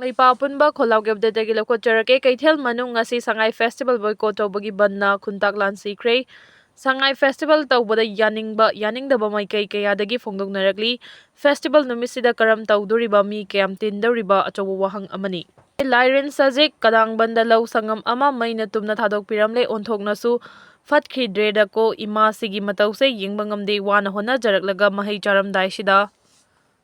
Ipa punba kholaw gebde dagi lokotjarake kaithel manung ngasi Sangai Festival boycott tawbagi banna khuntak lan sikre. Sangai Festival tawbada yaningdaba maikai kayadagi phongdoknarakli. Festival numisida karam tawduriba mi kayam tindawriba achawa wahang amani. Lairen sajik kadang banda law sangam ama maina tumna thadok piramle onthoknasu Fakhre Millitary ko ima sigi matause yingbangamde wana hona jaraklaga mahai charamdai shida.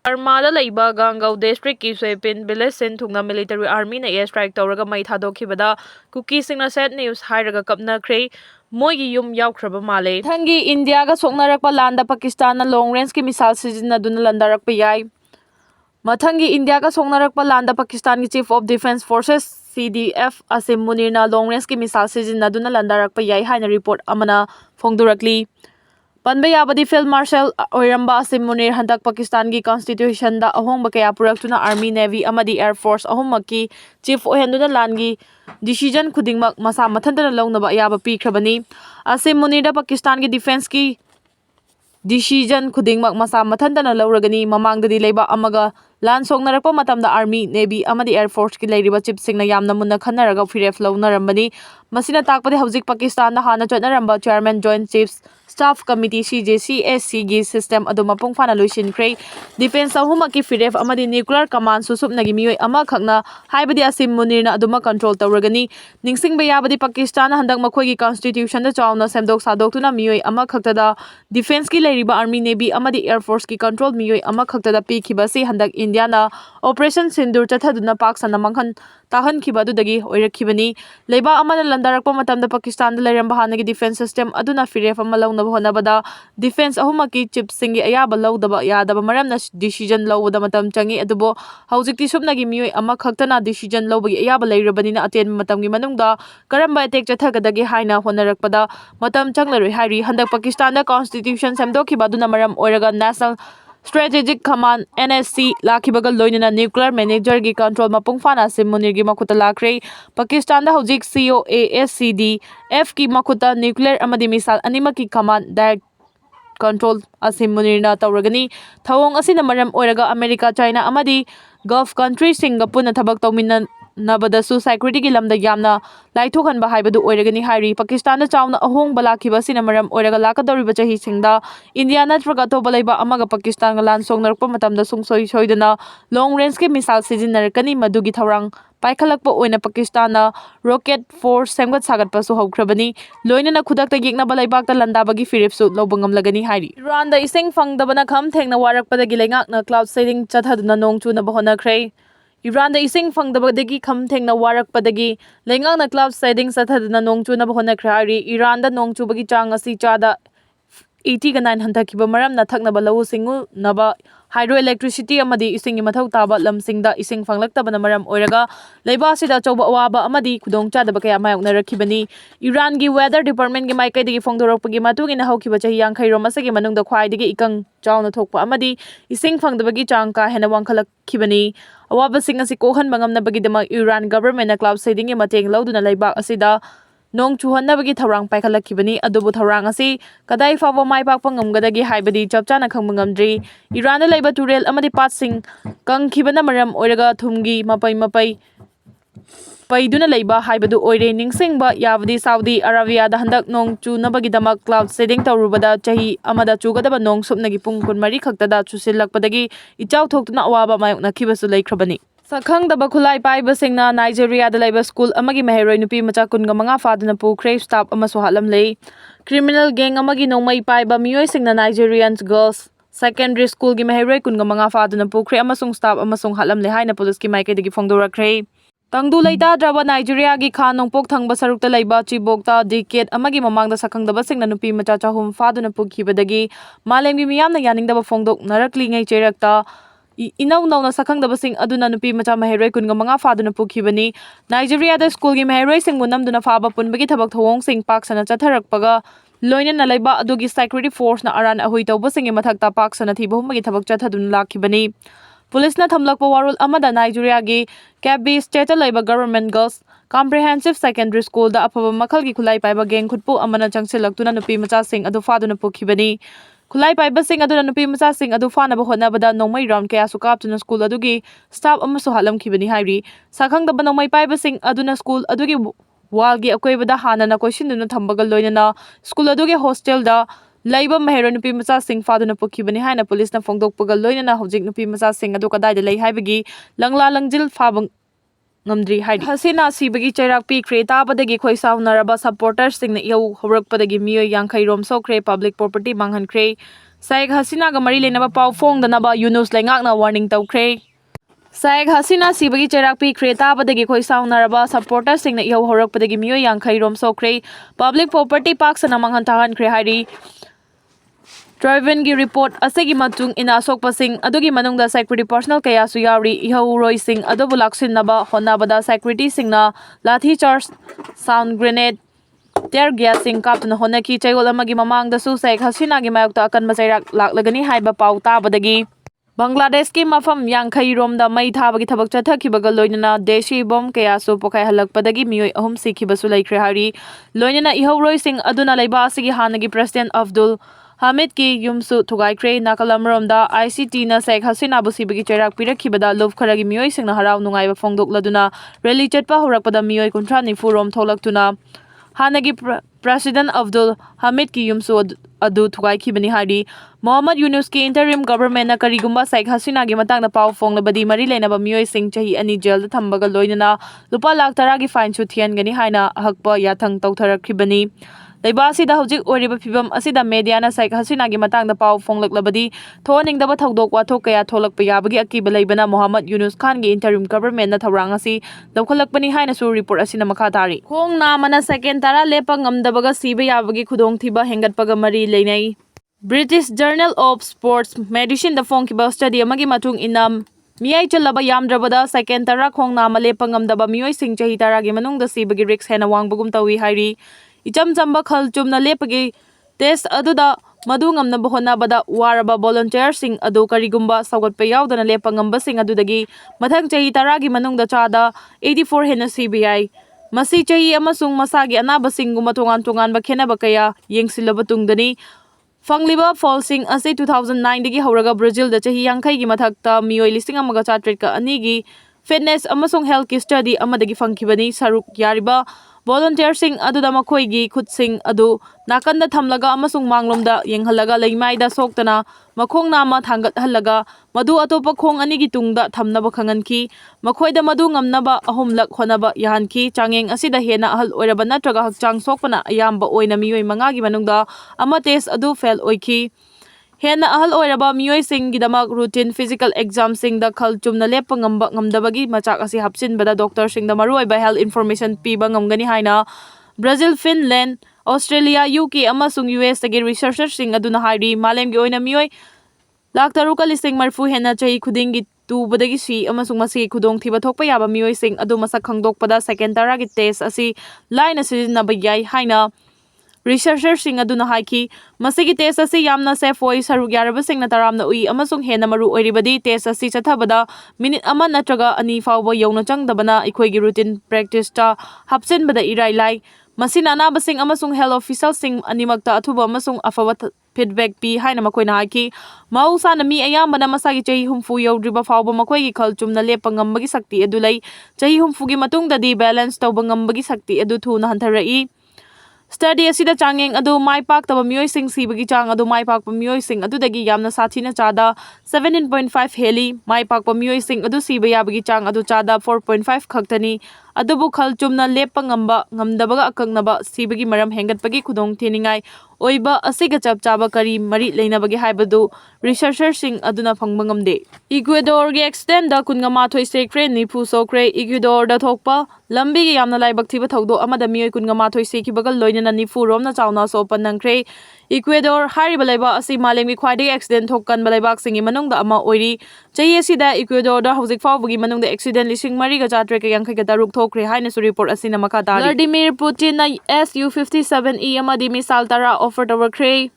Armada laiba Gangau district ki Swepin village sen thungna military army na airstrike tawraga mai thadokkhibada Kuki singna set news hairaga kapnakre moigi yum yaukraba male thangi India ga soknarakpa landa Pakistan na long range ki misal sijinaduna landarakpa yai mathangi India ga soknarakpa landa Pakistan ki chief of defense forces CDF Asim Munirna long range ki misal sijinaduna landarakpa yai haina report amana phongdurakli Panbayabadi Field Marshal Oiramba Asim Munir handak Pakistan ki constitution da ahongba kaya puraktuna army navy amadi air force ahomaki chief ohenduna langi decision khudingmak masa mathantana lawnaba yaba pikhrabani Asim Munir da Pakistan ki defense ki decision khudingmak masa mathantana lawragani mamangdadi leiba amaga lan soknarakpa matamda army navy amadi air force ki leiriba chief singna yamna munna khanaraga firef lawnarambani masina takpade hawjik Pakistan da hana chotnaramba chairman joint chiefs Staff Committee CJCSC gi system adu mapung fana loisinkhre defense ahuma ki firef amadi nuclear command susupnagi mioi ama khakna haibadi Asim Munirna aduma control tawragani ningsingba yabadi Pakistan handak makhoi gi constitution da chawna semdok sadoktuna mioi ama khaktada defense ki leiriba army navy amadi air force ki control mioi ama khaktada pikhibasi handak India na operation sindur chathaduna pak sana manghan tahan khibadu dagi oirakhibani leiba amana landarakpa matamda Pakistan da leiramba hanagi defense system aduna firef ama honabada defense ahumaki chief singi ayaba lawdaba yadaba maramna decision lawda matam changi adubo haujikti subnagi mioi ama khaktana decision lawbagi ayaba leirabanina aten matamgi manungda karamba attack chathagadagi haina honarakpada matam changlaroi hairi handak Pakistan da constitution semdokhibaduna maram oiraga national Strategic Command NSC lakhibaga loinana nuclear manager gi control mapung fana Asim Munir gi makuta lakre Pakistan da hojik COASCD F ki makuta nuclear amadi misal anima ki command direct control Asim Munir na tawragani thawong asina maram oiraga America China amadi Gulf country Singapore na thabak tawminan nabadasu security gi lamda yamna laithokhan ba haibadu oiragani hairi Pakistan da chawna ahong balakhiba sina maram oiraga lakadori ba chahi singda India natraga to balaiba amaga Pakistan ga lan songnarakpa matamda sungsoi soidana long range ke misal sijinnarakani madugi thawrang paikhalakpa oina Pakistan na rocket force semgat sagatpa su haukrabani loinana khudakta yekna balaibakta landabagi firipsu lobangam lagani hairi Iran da ising fangdabana kham thengna warakpadagi lengakna cloud seeding chathaduna nongchuna bahonakre Iran da ising fangdabadagi kham thengna warakpadagi lengakna cloud seeding chathaduna nongchuna bahonakre hairi Iran da nongchubagi chang asi chada 80 ga 9 hantakiba maramna thaknaba lawu singu naba hydroelectricity amadi isingi mathau taba lamsingda ising fanglaktabana maram oiraga leiba sida chawba awaba amadi khudong chadaba kaya mayokna rakhibani Iran gi weather department gi maikai digi phongdorokpagi matugina haukiba chahi 50 rom asagi manungda khwaidagi ikang chawna thokpa amadi ising fangdabagi chang ka hena wangkhalakkhibani awaba sing asi kohan bangamnabagi dama Iran government na cloud seeding gi mateng lauduna leibak asida Nong chuhannabagi thawrang paikhalakkhibani adubu thawrang asi kadai fawa maipakpa ngamgadagi haibadi chapchana khangmangamdri Iran da laiba turel amadi patsing kangkhibana maram oiraga thumgi mapai paiduna laiba haibadu oire ningsingba yavadi Saudi Arabia da handak nong chunabagi damak cloud seeding tawrubada chahi amada chugadaba nong supnagi pung 13 khaktada chusilakpadagi ichaw thoktuna awaba mayokna khibasu laikhrabani Sakhangdaba khulai paiba singna Nigeria da laiba school amagi Sire Nupi macha kunga manga faduna pukre staff amaso halam lei criminal gang amagi nongmai paiba mioi singna Nigerian girls secondary school gi Sire kunga manga faduna pukre amasung staff amasung halam lei haina police ki maike digi phongdorakre Tangdu leita draba Nigeria gi kha nongpok thangba sarukta laiba chibokta decade amagi mamangda sakhangdaba singna nupi macha chahum faduna pukhibadagi malemgi miyamna yaningdaba phongdok narakli ngai cherakta Inaw na sakhangdaba sing aduna nupi macha Sire kunga manga faduna pukhibani Nigeria da school gi Sire sing munamduna faba punbagi thabak thawong sing pak sana chatharakpaga loina na laiba adugi security force na aran ahui tawba singi mathakta pak sana thibahumagi thabak chathaduna lakhibani Police na thamlakpa warul amada Nigeria gi Kap state laiba government girls comprehensive secondary school da afaba makhal gi khulai paiba gang khutpu amana changsilaktuna nupi macha sing adu faduna pukhibani Khulai paibasing aduna nupi macasing adu fanaba hotnabada nongmai round kaya su kaptuna school adugi staff amasu halamkhibani hairi sakhangdaba nongmai paibasing aduna school adugi walgi akoibada hanana koishinduna thambaga loinana school adugi hostel da laiba mahero nupi macasing faduna pukhibani haina police na phongdokpaga loinana hojik nupi macasing adu kadai da lei haibagi langla langjil fabang ngamdri hai hasina sibagi chairak pikre tabadagi khoisaunaraba supporters singna yau horakpadagi miyoi yangkhai rom sokre public property manghankre saik hasina ga mari lenaba pau phongdanaba yunus laingakna warning tawkre saik hasina sibagi chairak pikre tabadagi khoisaunaraba supporters singna yau horakpadagi miyoi yangkhai rom sokre public property park sana manghantahankre hairi Driven gi report asegi matung ina asokpa sing adugi manungda security personnel kaya su yauri ihauroi sing adobu laksin naba honabada security singna lathi charge sound grenade tear gas sing kaptuna honaki chaigol amagi mamangda su saik hasina gi mayokta akan masairak laklagani haiba pau tabadagi Bangladesh ki mafam yangkhai romda mai thabagi thabak chathakibaga loinana deshi bom kaya su pokai halakpadagi miyoi ahum sikhibasu laikre hari loinana ihauroi sing aduna laiba asigi hanagi president Abdul Hamid ki yumsu thugaikre nakalamromda ICT na Sheikh Hasina busibagi chairak pirakhibada love kharagi miyoi singna harau nungaiba phongdokladuna rally chatpa horakpada miyoi kunthra nifurom tholaktuna hanagi President Abdul Hamid ki yumsu adu thugaikibani hari Mohammad Yunus ki interim government na karigumba Sheikh Hasina gi matangna pau fonglabadi mari lenaba miyoi sing chahi ani jail da thambaga loinana lupa lakh taragi fine chu thiangani haina hakpa yathang tawtharakhibani Laibasida hojik oriba phibam asida media na Sheikh Hasina gi matangda pau phonglaklabadi thoningdaba thodok wathok kaya tholakpa yabagi akiba leibana Mohammad Yunus Khan gi interim government na thaurang asi lawkhalakpani haina su report asina makha tari khong na mana second tara lepa ngamdabaga siba yabagi khudong thiba hengatpaga mari leinai British Journal of Sports Medicine da phongkiba study amagi matung inam miyai chalaba yamdrabada second tara khong na malepa ngamdaba miyoi sing chahi tara gi manungda sibagi risk hena wangbagum tawi hairi Icham chamba khal chumna lepagi test aduda madu ngamna bohona bada waraba volunteer sing adu karigumba sagatpa yaudana lepa ngamba sing adudagi mathang chahi taragi manungda chada 84 hena CBI masi chahi amasung masagi anaba singguma tongan ba khenaba kaya yengsilaba tungdani Fangliba Falsing ase 2009 dagi hauraga Brazil da chahi yangkhai gi mathakta miyoi listing amaga chatret ka anigi fitness amasung health ki study amadagi fangkibani saruk yariba volunteer sing aduda makhoi gi khutsing adu nakanda thamlaga amasung manglomda yenghalaga leimaida soktana makhong nama thangat halaga madu atopa khong ani gi tungda thamnaba khanganki makhoida madu ngamnaba ahumlak honaba yahanki changeng asida hena ahal oiraba natraga hakchang sokpana ayamba oina miyoi manga gi manungda ama test adu fail oiki Hena ahal oiraba miyoi sing gidamak routine physical exam sing da khal chumna lepa ngamba ngamdabagi machak asi hapsin bada doctor sing da maruai ba health information piba ngamgani haina Brazil, Finland, Australia, UK amasung US tagi researchers sing aduna hairi malem gi oina miyoi lak taruka listing marfu hena chahi khudingi tu badagi si amasung masi khudong thiba thokpa yaba miyoi sing adu masak khangdokpada second taragi test asi line asijinaba yai haina Researchers sing aduna haiki masigi test asi yamna safe oi saruk yaraba singna taramna ui amasung hena maru oiribadi test asi chathabada minute ama natraga ani fawba yawna changdabana ikhoigi routine practice ta hapsen bada irai lai masina anaba sing amasung health official sing animakta athuba amasung afawa feedback pi haina makoina haiki mausa na mi ayambana masagi chahi humfu yawdriba fawba makoigi khalchumna lepa ngambagi sakti adulai chahi humfu gi matungda di balance tawba ngambagi sakti adu thuna hantarai Study asida changeng adu mai pak taba miyoi sing sibagi chang adu mai pak pa miyoi sing adu dagi yamna sathina chada 17.5 heli mai pak pa miyoi sing adu siba yabagi chang adu chada 4.5 khaktani adubu khal chumna lepa ngamba ngamdabaga akangnaba sibagi maram hengatpagi khudong thiningai oiba asiga chap chaba kari mari leinabagi haibadu researcher sing aduna phangba ngamde Ecuador gi extend da kungama thoi sekre nipu sokre Ecuador da thokpa lambi gi yamna laibak thiba thogdo amada miyoi kungama thoi seki bagal loina na nifu romna chawna so panangkre Ecuador hariba laiba asi malemi khwaidi accident thokkan balaibak singi manungda ama oiri chahi asida Ecuador da hojik fawbagi manungda accident lising mari ga chatre ka yangkhai ga taruk thokre haina su report asina makha tari Vladimir Putin na Su-57E amadi missile tara offer tawakre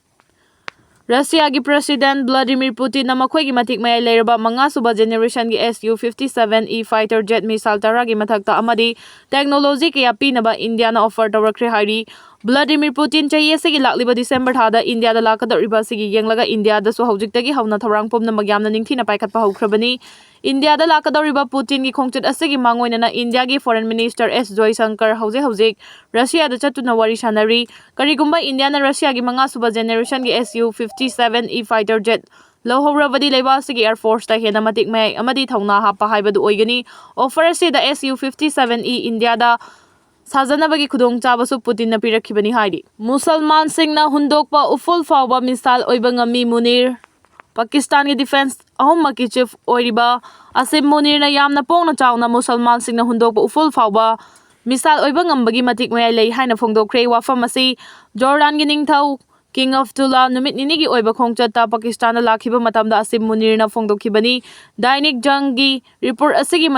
Russia gi President Vladimir Putin na makhoi gi matik mayai leiraba manga suba generation gi Su-57E fighter jet missile tara gi mathakta amadi technology kaya pinaba India na offer tawakre hari Vladimir Putin chahi asigi lakliba December thada India da lakadoriba asigi yenglaga India da su haujiktagi hauna tharang pomna magyamna ningthina paikhatpa haukrabani. India da lakadoriba Putin gi khongchut asigi mangoinana India gi Foreign Minister S Jaishankar hauzik Russia da chatuna wari sanari. Karigumba India na Russia gi manga suba generation gi Su-57E fighter jet lohorabadi leiba asigi Air Force ta hena matik mai amadi thauna hapa haibadu oigani. Offer asi da Su-57E India da Sajanabagi khudong chabasu Putin na pirakhibani haidi. Musalman singna hundokpa uful fawba misal oibangami Munir. Pakistan ki defense ahumaki chief oiriba asim Munir na yamna pongna chawna Musalman singna hundokpa uful fawba misal oibangambagi matik mayai lei haina phongdokre wafam asi Jordan gi ningthau King of Tula numit ninigi oiba khongchata Pakistan na lakhiba matamda asim Munir na phongdokhibani. Dainik Janggi report asigi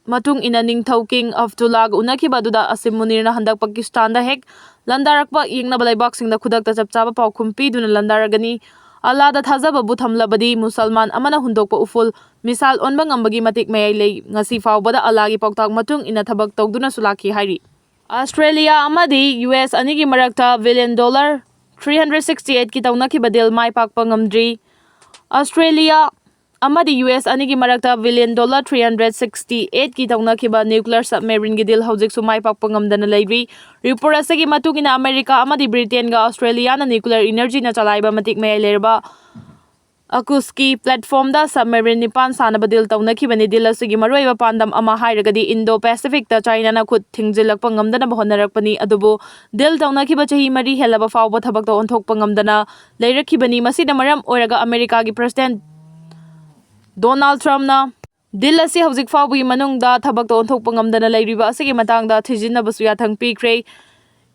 matung ina ningthau King of Tula unakhiba duda asim Munir na handak Pakistan da hek landarakpa yengna balaibak singda khudakta chapchaba paw khumpi duna landaragani. Allah da thajaba bu thamlabadi Musalman amana hundokpa uful misal onba ngambagi matik mayai lei ngasi fawbada Allah gi pauktak matung ina thabak tawduna sulaki hairi. Australia amadi US anigi marakta $1 billion 368 ki tawnakhiba deal mai pakpa ngamdri. Australia amadi US anigi marakta $1 billion 368 ki tawnakhiba nuclear submarine gi deal hauzik sumai pakpa ngamdana leiri. Report asagi matungina America amadi Britain ga Australia na nuclear energy na chalaiba matik mayai lerba Kuki platform da submarine nipan sanaba deal tawnakibani deal asigi maroiba pandam ama hairagadi Indo-Pacific ta China na khut thingzilakpa ngamdana bahonnarakpani adubu deal tawnakiba chahi mari helaba fawba thabak ta onthokpa ngamdana leirakhibani masida maram oiraga America gi President Donald Trump na deal asi hauzik fawbi manungda thabak ta onthokpa ngamdana leiriba asigi matangda thijinabasu yathang pikre.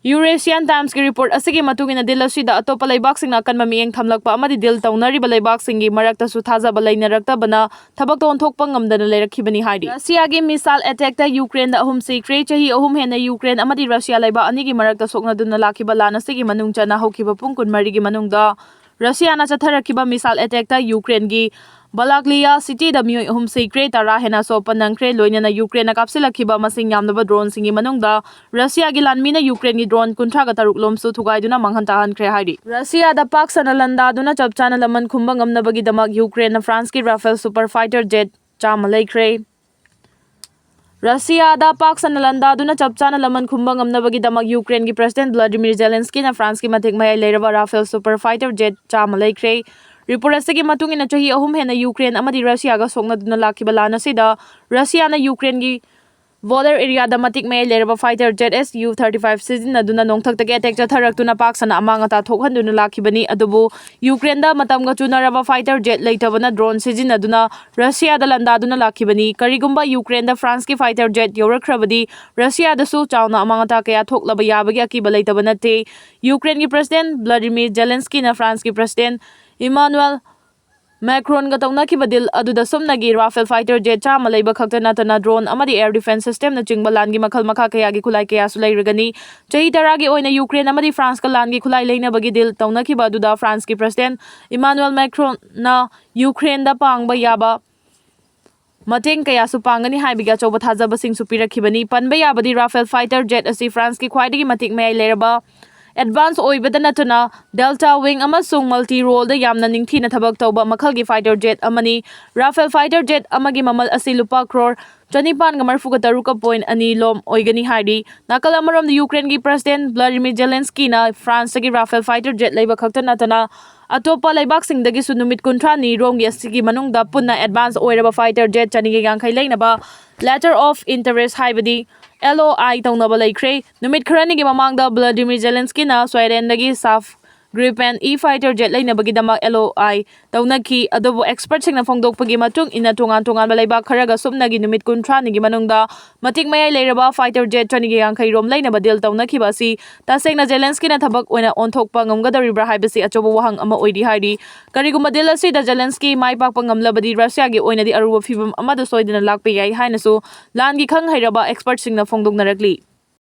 Eurasian Times ki report asigi matungina deal asida atopa laibak singna kanma mieng thamlakpa amadi deal tawnariba laibak singi marakta su thajaba lainarakta bana thabak ta onthokpa ngamdana leirakhibani haidi. Russia gi missile attack ta Ukraine da ahum sikre chahi ahum hena Ukraine amadi Russia laiba anigi marakta sokna duna lakhiba lana sigi manung chana haukiba pungkun mari gi manungda Russia na chatharakiba missile attack ta Ukraine gi Balaklia city da mioi ahum sikre tara hena sopa nangkre loina na Ukraine na kapsilakhiba masing yamnaba drone singi manungda Russia gi lanmi na Ukraine gi drone kunthra ga taruk lomsu thugaiduna manghanta hankre haidi. Russia da pak sanalanda duna chapchana laman khumba ngamnabagi damak Ukraine na France ki Rafale super fighter jet chama leikre. Russia da pak sanalanda duna chapchana laman khumba ngamnabagi damak Ukraine ki President Vladimir Zelensky na France ki matik mayai leiraba Rafale super fighter jet chama leikre. Report asigi matungina chahi ahum hena Ukraine amadi Russia ga sokna duna lakhiba lana sida Russia na Ukraine gi border area da matik mayai leraba fighter jet Su-35 season aduna nongthaktagi attack chatharaktuna paksana amangata thokhanduna lakhibani adubu Ukraine da matamga chunaraba fighter jet leitabana drone season aduna Russia da landa duna lakhibani. Karigumba Ukraine da France ki fighter jet yorakhrabadi Russia da su chawna amangata kaya thoklaba yabagi akiba leitabana te. Ukraine ki President Vladimir Zelensky na France ki President Emmanuel Macron ga tawnakhiba deal aduda somnagi Rafale fighter jet chama leiba khakta natana drone amadi air defense system na chingba langi makhal makha kaya gi khulai kaya su leiragani. Chahi taragi oina Ukraine amadi France ka langi khulai leina bagi deal tawnakhiba aduda France ki President Emmanuel Macron na Ukraine da pangba yaba mateng kaya su pangani haibiga choba thajaba sing su pirakhibani. Panba yabadi Rafale fighter jet asi France ki khwaidagi matik mayai leraba advance oibada natuna Delta wing amasung multi role da yamna ningthina thabak tawba makhalgi fighter jet amani. Rafale fighter jet amagi mamal asi lupa crore 24.2 lom oigani haidi. Nakal amarom the Ukraine gi President Vladimir Zelensky na France gi Rafale fighter jet leiba khakta natana atopa laibak singdagi su numit kunthra ni romgi asigi manungda punna advance oiraba fighter jet chanigi gangkhai leinaba letter of interest haibadi LOI tawnaba leikre. Numit kharani gi mamangda Vladimir Zelensky na Sweden dagi SAF Gripen E-fighter jet lainabagi damak LOI tawnaki adobo expert singna phongdokpagi matung ina tongan balaiba kharaga sumnagi numit kunthra nigi manungda matik mayai leiraba fighter jet chanigi yangkhai rom lainaba deal tawnakhiba si tasengna Zelensky na thabak oina onthokpa ngamgadaribra haibasi achoba wahang ama oidi haidi. Karigumba deal asi da Zelensky mai pakpa ngamlabadi Russia gi oina di aruba phibam amada soidina lakpe yai hainasu langi khang hairaba expert singna phongdoknarakli.